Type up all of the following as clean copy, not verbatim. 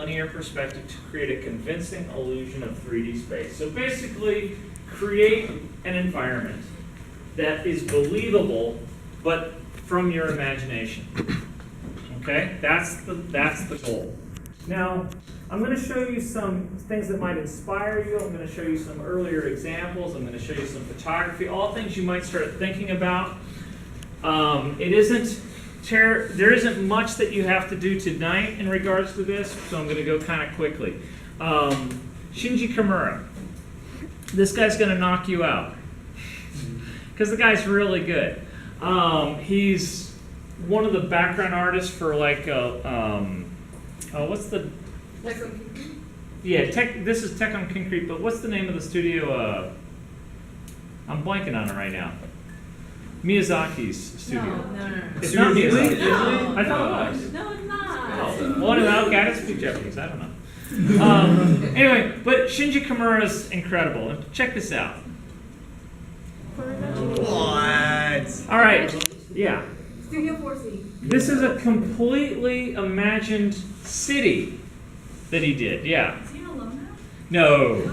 linear perspective to create a convincing illusion of 3D space. So basically, create an environment that is believable, but from your imagination. Okay? That's the goal. Now, I'm going to show you some things that might inspire you. I'm going to show you some earlier examples. I'm going to show you some photography, all things you might start thinking about. There isn't much that you have to do tonight in regards to this, so I'm going to go kind of quickly. Shinji Kimura. This guy's going to knock you out because the guy's really good. He's one of the background artists for like what's the this is Tech on Concrete, but what's the name of the studio? I'm blanking on it right now. Miyazaki's studio. No. It's not Miyazaki. No. I thought it was. No, it's not. Oh, well, okay, I don't speak Japanese. I don't know. Anyway, but Shinji Kimura is incredible. And check this out. What? All right. Yeah. Studio 4C. This is a completely imagined city that he did. Yeah. Is he an alumni? No.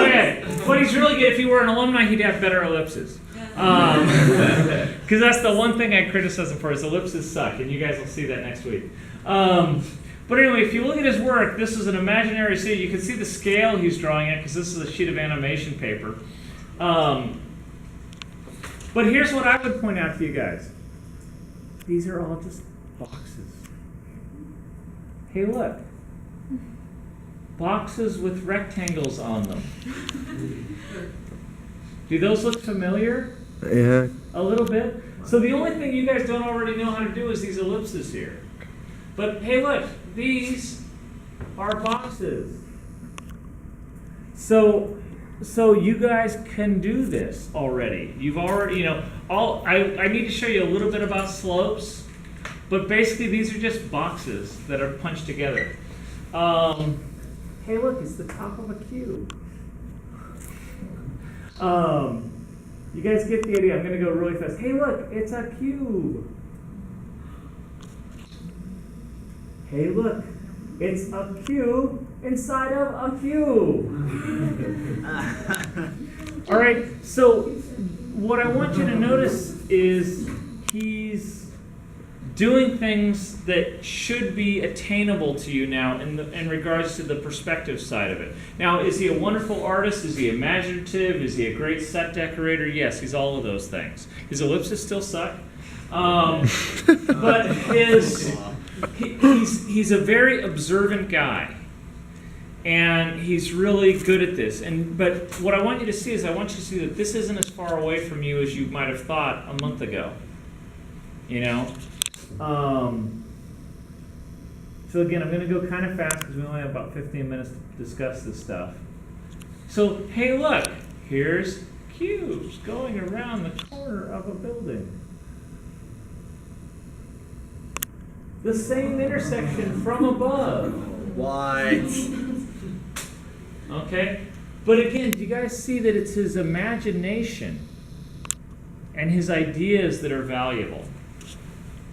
Okay. But he's really good. If he were an alumni, he'd have better ellipses. Because that's the one thing I criticize him for is ellipses suck, and you guys will see that next week. But anyway, if you look at his work, this is an imaginary city. You can see the scale he's drawing at because this is a sheet of animation paper. But here's what I would point out to you guys. These are all just boxes. Hey, look. Boxes with rectangles on them. Do those look familiar? Yeah. A little bit? So the only thing you guys don't already know how to do is these ellipses here. But hey, look, these are boxes. So you guys can do this already. You've already, I need to show you a little bit about slopes, but basically these are just boxes that are punched together. Hey, look, it's the top of a cube. You guys get the idea. I'm going to go really fast. Hey, look, it's a cube. Hey, look, it's a cube inside of a cube. All right, so what I want you to notice is he's doing things that should be attainable to you now in regards to the perspective side of it. Now, is he a wonderful artist? Is he imaginative? Is he a great set decorator? Yes, he's all of those things. His ellipses still suck. But he's a very observant guy. And he's really good at this. But what I want you to see is I want you to see that this isn't as far away from you as you might have thought a month ago. So again, I'm going to go kind of fast because we only have about 15 minutes to discuss this stuff. So, hey, look, here's cubes going around the corner of a building. The same intersection from above. What? Okay? But again, do you guys see that it's his imagination and his ideas that are valuable?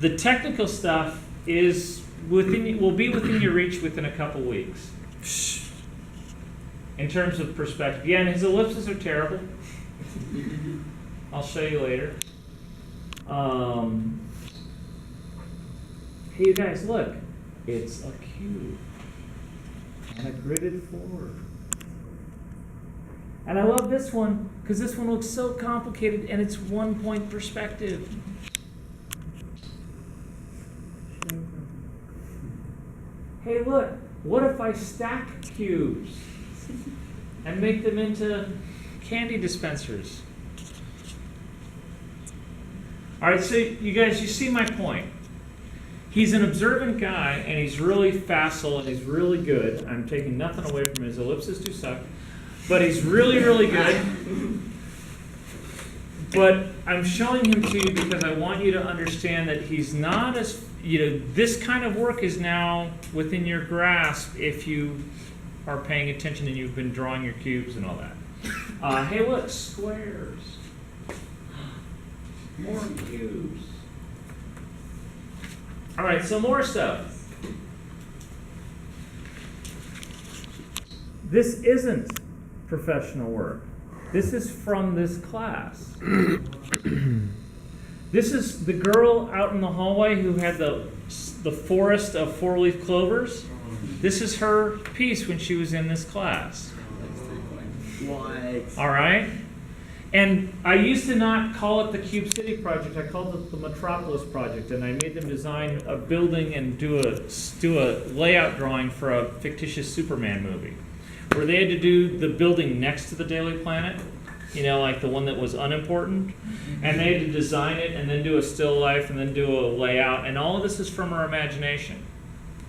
The technical stuff will be within your reach within a couple weeks. In terms of perspective. Yeah, and his ellipses are terrible. I'll show you later. Hey, you guys, look. It's a cube on a gridded floor. And I love this one because this one looks so complicated and it's one-point perspective. Hey, look, what if I stack cubes and make them into candy dispensers? All right, so you guys, you see my point. He's an observant guy, and he's really facile, and he's really good. I'm taking nothing away from his ellipses do suck, but he's really, really good. But I'm showing him to you because I want you to understand that he's not as, this kind of work is now within your grasp if you are paying attention and you've been drawing your cubes and all that. Hey, look, squares. More cubes. All right, so more stuff. this isn't professional work. This is from this class. This is the girl out in the hallway who had the forest of four-leaf clovers. This is her piece when she was in this class. What? All right? And I used to not call it the Cube City Project. I called it the Metropolis Project, and I made them design a building and do a layout drawing for a fictitious Superman movie, where they had to do the building next to the Daily Planet, you know, like the one that was unimportant, and they had to design it and then do a still life and then do a layout, and all of this is from our imagination,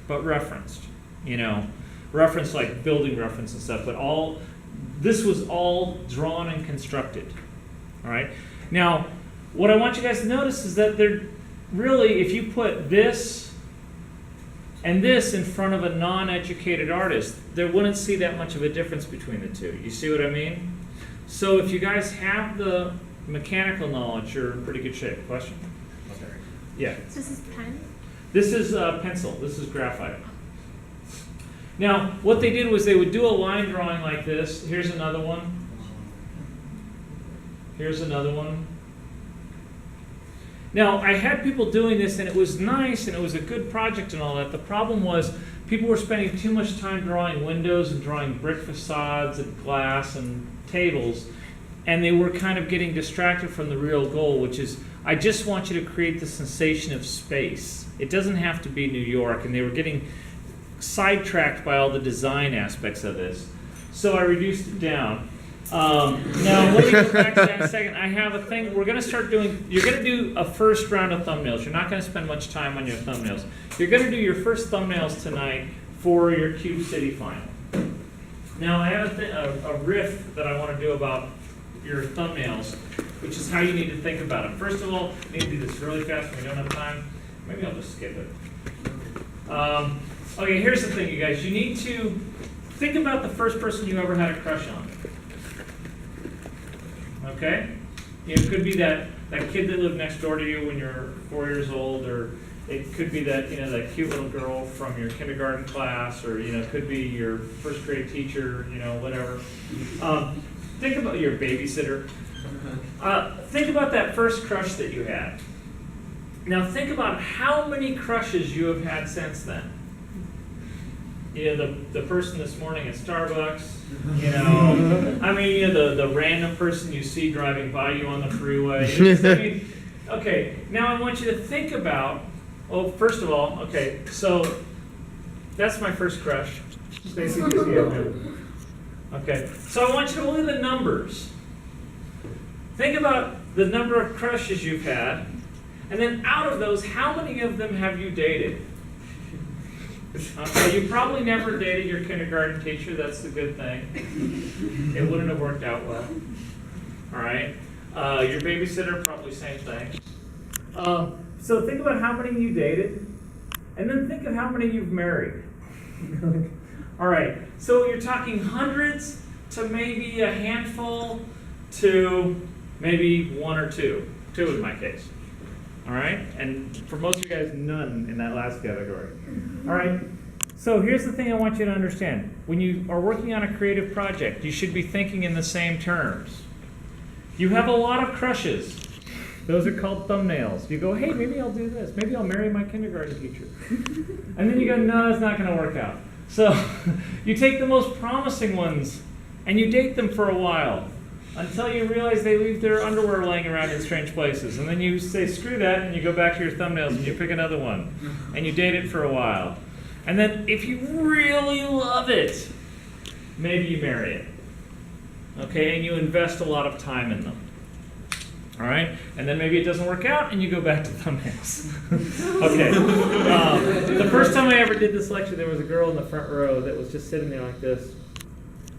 but referenced, you know, referenced like building reference and stuff, but this was all drawn and constructed, all right? Now, what I want you guys to notice is that they're really, if you put this and this in front of a non-educated artist, they wouldn't see that much of a difference between the two. You see what I mean? So if you guys have the mechanical knowledge, you're in pretty good shape. Question? Yeah. So this is pen? This is pencil. This is graphite. Now, what they did was they would do a line drawing like this. Here's another one. Here's another one. Now, I had people doing this, and it was nice, and it was a good project and all that. The problem was people were spending too much time drawing windows and drawing brick facades and glass and tables, and they were kind of getting distracted from the real goal, which is, I just want you to create the sensation of space. It doesn't have to be New York, and they were getting sidetracked by all the design aspects of this. So I reduced it down. Now, let me go back to that in a second. I have a thing, we're gonna start doing, you're gonna do a first round of thumbnails. You're not gonna spend much time on your thumbnails. You're gonna do your first thumbnails tonight for your Cube City final. Now, I have a riff that I wanna do about your thumbnails, which is how you need to think about them. First of all, you need to do this really fast when we don't have time. Maybe I'll just skip it. Okay, here's the thing, you guys. You need to think about the first person you ever had a crush on. Okay? It could be that kid that lived next door to you when you're 4 years old, or it could be that, that cute little girl from your kindergarten class, or, it could be your first grade teacher, whatever. Think about your babysitter. Think about that first crush that you had. Now think about how many crushes you have had since then. The person this morning at Starbucks, the random person you see driving by you on the freeway. Okay, now I want you to think about, first of all, okay, so that's my first crush. Stacy, you see it? Okay, so I want you to look at the numbers. Think about the number of crushes you've had, and then out of those, how many of them have you dated? Okay, you probably never dated your kindergarten teacher. That's the good thing. It wouldn't have worked out well. All right. Your babysitter, probably same thing. So think about how many you dated, and then think of how many you've married. All right. So you're talking hundreds to maybe a handful to maybe one or two. Two in my case. All right, and for most of you guys, none in that last category. All right, so here's the thing I want you to understand. When you are working on a creative project, you should be thinking in the same terms. You have a lot of crushes. Those are called thumbnails. You go, hey, maybe I'll do this. Maybe I'll marry my kindergarten teacher. And then you go, no, it's not going to work out. So you take the most promising ones, and you date them for a while, until you realize they leave their underwear laying around in strange places. And then you say, screw that, and you go back to your thumbnails and you pick another one. And you date it for a while. And then if you really love it, maybe you marry it. Okay, and you invest a lot of time in them. All right, and then maybe it doesn't work out and you go back to thumbnails. Okay, the first time I ever did this lecture, there was a girl in the front row that was just sitting there like this.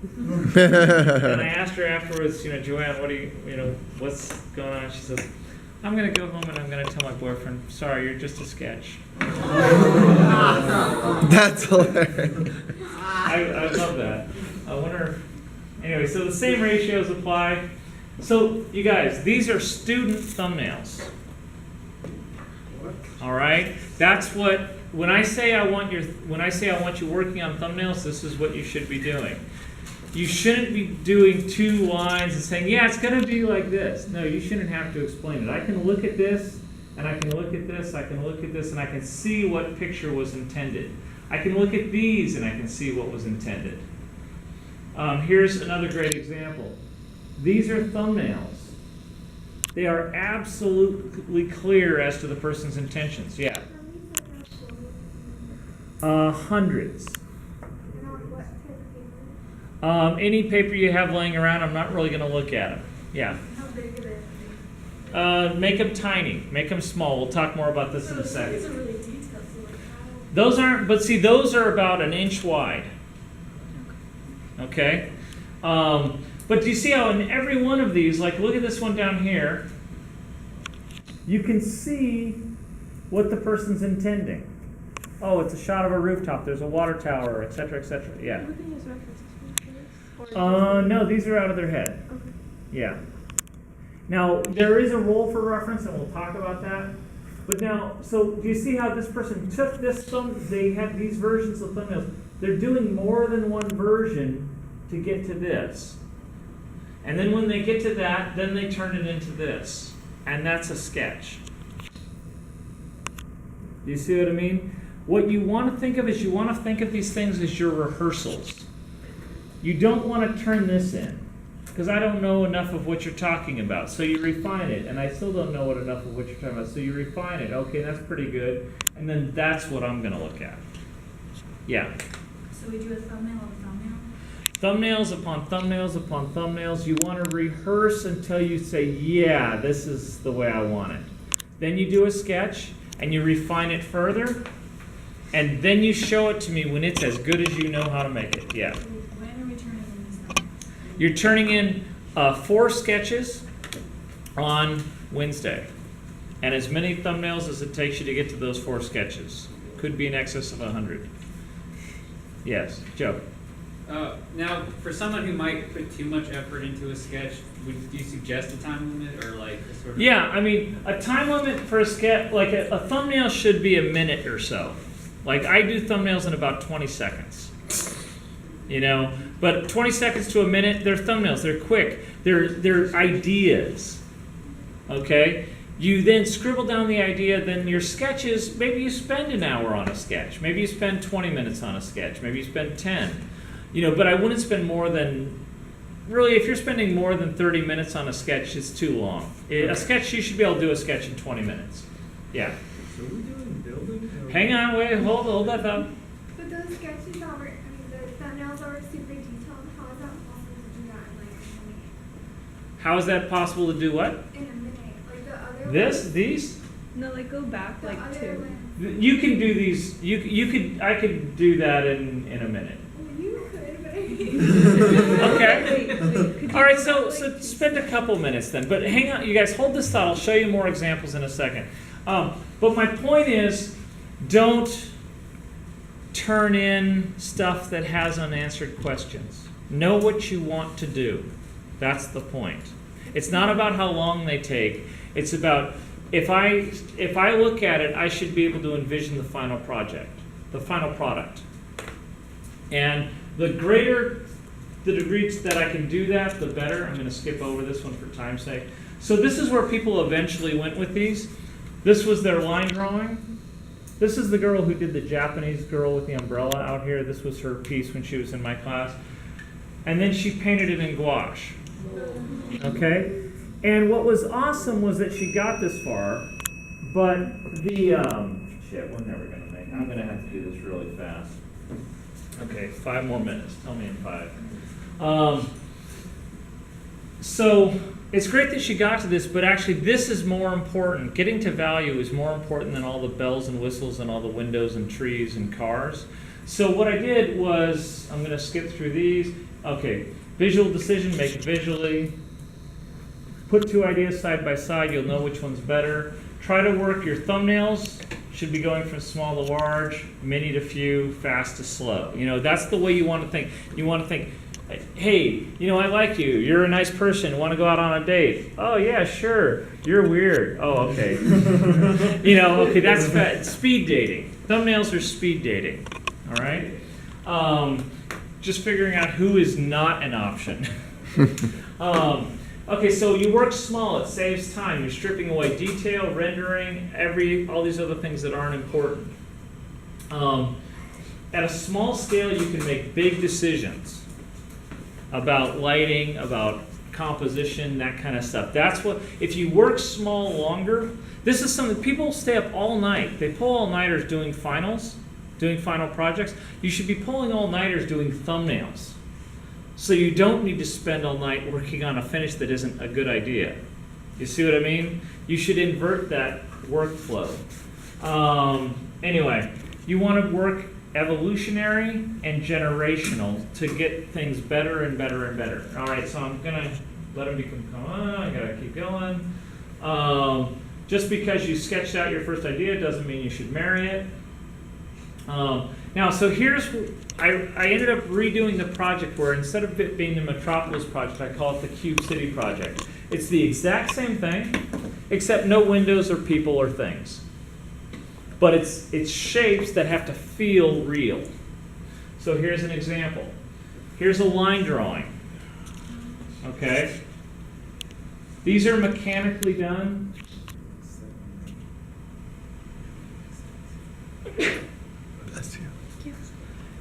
And I asked her afterwards, Joanne, what do what's going on? She says, I'm going to go home and I'm going to tell my boyfriend, sorry, you're just a sketch. That's hilarious. I love that. I wonder, anyway, so the same ratios apply. So, you guys, these are student thumbnails. All right? That's what when I say I want you working on thumbnails, this is what you should be doing. You shouldn't be doing 2 lines and saying, yeah, it's going to be like this. No, you shouldn't have to explain it. I can look at this, and I can look at this, I can look at this, and I can see what picture was intended. I can look at these, and I can see what was intended. Here's another great example. These are thumbnails. They are absolutely clear as to the person's intentions. Yeah. Hundreds. Any paper you have laying around, I'm not really going to look at them. Yeah. How big are they? Make them tiny. Make them small. We'll talk more about this in a These second. are really detailed, so like how? Those aren't, but see, those are about 1 inch wide. Okay? But do you see how in every one of these, like look at this one down here, you can see what the person's intending. Oh, it's a shot of a rooftop, there's a water tower, et cetera, yeah. We can use references for this. Or No, these are out of their head. okay. Yeah. Now, there is a role for reference, and we'll talk about that. But now, so do you see how this person took this they had these versions of thumbnails. They're doing more than one version to get to this. And then when they get to that, then they turn it into this. And that's a sketch. Do you see what I mean? What you want to think of is you want to think of these things as your rehearsals. You don't want to turn this in, because I don't know enough of what you're talking about. So you refine it, and I still don't know enough of what you're talking about. So you refine it. Okay, that's pretty good. And then that's what I'm going to look at. Yeah. So we do a thumbnail of a thumbnail? Thumbnails upon thumbnails upon thumbnails. You want to rehearse until you say, yeah, this is the way I want it. Then you do a sketch, and you refine it further, and then you show it to me when it's as good as you know how to make it. Yeah. When are we turning in these thumbnails? You're turning in 4 sketches on Wednesday, and as many thumbnails as it takes you to get to those 4 sketches. Could be in excess of 100. Yes, Joe. Now, for someone who might put too much effort into a sketch, do you suggest a time limit or like a sort of? Yeah, I mean, a time limit for a sketch, like a thumbnail should be a minute or so. Like I do thumbnails in about 20 seconds. You know, but 20 seconds to a minute, they're thumbnails. They're quick. They're ideas. Okay? You then scribble down the idea, then your sketches, maybe you spend an hour on a sketch. Maybe you spend 20 minutes on a sketch. Maybe you spend 10. You know, but I wouldn't spend more than, really, if you're spending more than 30 minutes on a sketch, it's too long. A sketch, you should be able to do a sketch in 20 minutes. Yeah. So we're doing building? Hang on, wait, hold that thought. But those sketches are, the thumbnails are super detailed. How is that possible to do that in like a minute? How is that possible to do what? In a minute, like the other These? No, like go back the like other 2. one. You can do these, I could do that in a minute. Well, you could, but I Okay. Could you All right, go so back, like, spend a couple minutes then. But hang on, you guys, hold this thought. I'll show you more examples in a second. But my point is, don't turn in stuff that has unanswered questions. Know what you want to do. That's the point. It's not about how long they take. It's about if I look at it, I should be able to envision the final project, the final product. And the greater the degree that I can do that, the better. I'm going to skip over this one for time's sake. So this is where people eventually went with these. This was their line drawing. This is the girl who did the Japanese girl with the umbrella out here. This was her piece when she was in my class. And then she painted it in gouache. Okay? And what was awesome was that she got this far, but the, shit, we're never going to make it. I'm going to have to do this really fast. Okay, 5 more minutes. Tell me in 5. So it's great that she got to this, but actually this is more important. Getting to value is more important than all the bells and whistles and all the windows and trees and cars. So what I did was, I'm going to skip through these. Okay, visual decision, make it visually. Put 2 ideas side by side, you'll know which one's better. Try to work your thumbnails. Should be going from small to large, many to few, fast to slow. You know, that's the way you want to think. You want to think, hey, you know, I like you. You're a nice person. Want to go out on a date? Oh, yeah, sure. You're weird. Oh, okay. You know, okay, that's speed dating. thumbnails are speed dating, all right? Just figuring out who is not an option. Okay, so you work small, it saves time. You're stripping away detail, rendering, all these other things that aren't important. At a small scale, you can make big decisions about lighting, about composition, that kind of stuff. That's what, if you work small longer, this is something, people stay up all night. They pull all-nighters doing final projects. You should be pulling all-nighters doing thumbnails. So you don't need to spend all night working on a finish that isn't a good idea. You see what I mean? You should invert that workflow. Anyway, you want to work evolutionary and generational to get things better and better and better. All right, so I'm going to let them come on, I got to keep going. Just because you sketched out your first idea doesn't mean you should marry it. Now, so here's, I ended up redoing the project where instead of it being the Metropolis project, I call it the Cube City project. It's the exact same thing, except no windows or people or things. But it's shapes that have to feel real. So here's an example. Here's a line drawing. Okay? These are mechanically done.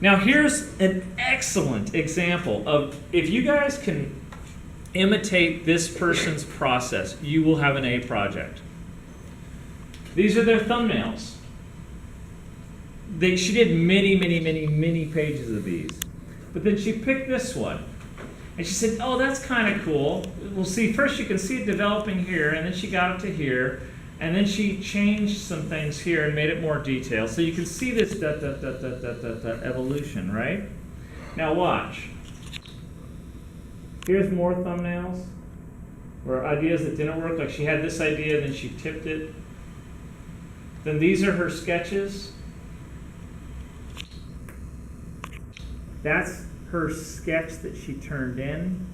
Now here's an excellent example of, if you guys can imitate this person's process, you will have an A project. These are their thumbnails. She did many pages of these. But then she picked this one. And she said, oh, that's kind of cool. Well, see, first you can see it developing here, and then she got it to here. And then she changed some things here and made it more detailed. So you can see this evolution, right? Now watch. Here's more thumbnails, or ideas that didn't work. Like she had this idea, then she tipped it. Then these are her sketches. That's her sketch that she turned in.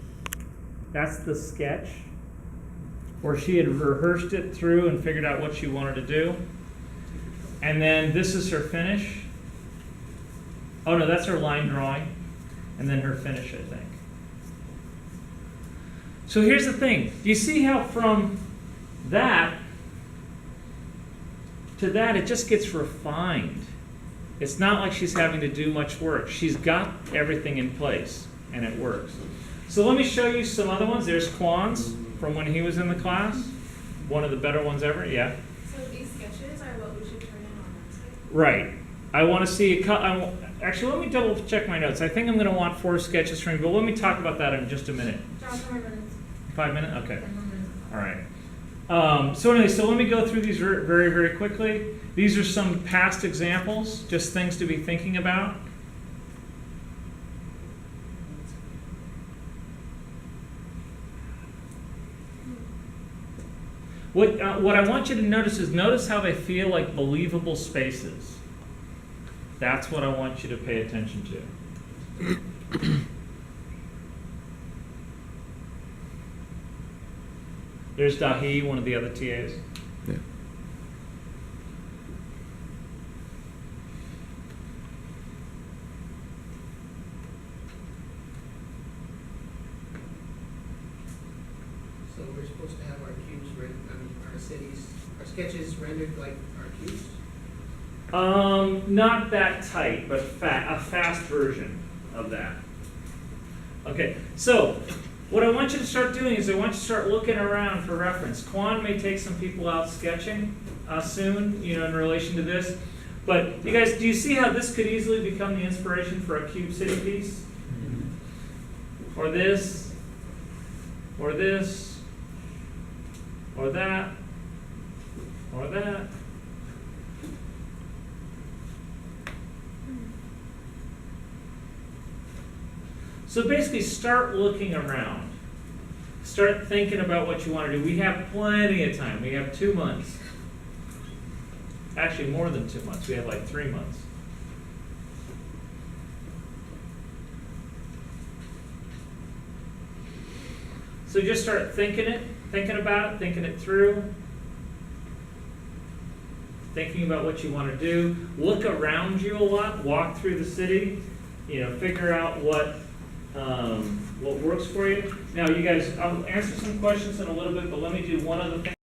That's the sketch where she had rehearsed it through and figured out what she wanted to do. And then this is her finish. Oh no, that's her line drawing. And then her finish, I think. So here's the thing. Do you see how from that to that it just gets refined? It's not like she's having to do much work. She's got everything in place and it works. So let me show you some other ones. There's Quan's from when he was in the class. One of the better ones ever, yeah. So these sketches are what we should turn in on Wednesday? Right. I want to see actually, let me double check my notes. I think I'm going to want 4 sketches from you, but let me talk about that in just a minute. Josh, 5 minutes. 5 minutes? Okay. 10 more minutes. All right. So anyway, so let me go through these very quickly. These are some past examples, just things to be thinking about. What I want you to notice how they feel like believable spaces. That's what I want you to pay attention to. There's Dahi, one of the other TAs. Yeah. So we're supposed to have our cubes, our cities, our sketches rendered like our cubes? Not that tight, but a fast version of that. Okay, so what I want you to start doing is I want you to start looking around for reference. Quan may take some people out sketching soon, in relation to this. But you guys, do you see how this could easily become the inspiration for a Cube City piece? Or this, or this, or that, or that. So basically start looking around. Start thinking about what you want to do. We have plenty of time. We have 2 months. Actually, more than 2 months. We have like 3 months. So just start thinking about it, thinking it through. thinking about what you want to do. Look around you a lot, walk through the city, figure out what works for you. Now, you guys, I'll answer some questions in a little bit, but let me do one other thing.